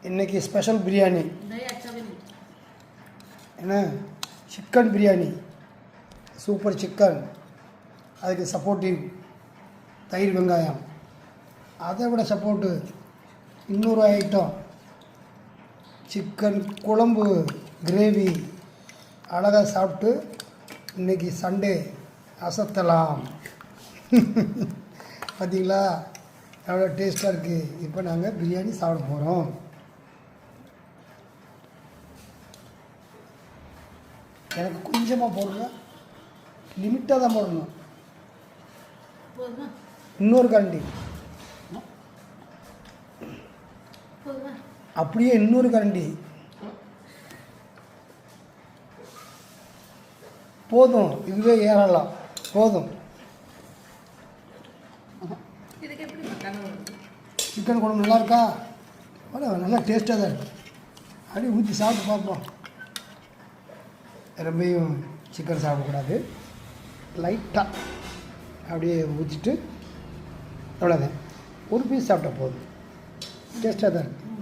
இன்றைக்கி ஸ்பெஷல் பிரியாணி என்ன chicken biryani, super chicken, அதுக்கு சப்போர்ட்டிவ் தயிர் வெங்காயம், அதை விட சப்போர்ட்டு இன்னொரு ஐட்டம் சிக்கன் குழம்பு கிரேவி. அழகாக சாப்பிட்டு இன்றைக்கி சண்டே அசத்தலாம். பார்த்தீங்களா எவ்வளோ டேஸ்ட்டாக இருக்குது. இப்போ நாங்கள் பிரியாணி சாப்பிட போகிறோம். எனக்கு கொஞ்சமாக போடுங்க, லிமிட்டாக தான் போடணும். இன்னொரு கரண்டி அப்படியே இன்னொரு கரண்டி போதும். இதுவே ஏறலாம், போதும். சிக்கன் குழம்பு நல்லா இருக்கா? நல்லா டேஸ்ட்டாக தான் இருக்குது. அப்படியே ஊற்றி சாப்பிட்டு பார்ப்போம். ரொம்பையும் சிக்கன் சாப்பிடக்கூடாது, லைட்டாக அப்படியே ஊற்றிட்டு அவ்வளோதான். ஒரு பீஸ் சாப்பிட்டா போதும். டேஸ்ட்டாக தான் இருக்குது.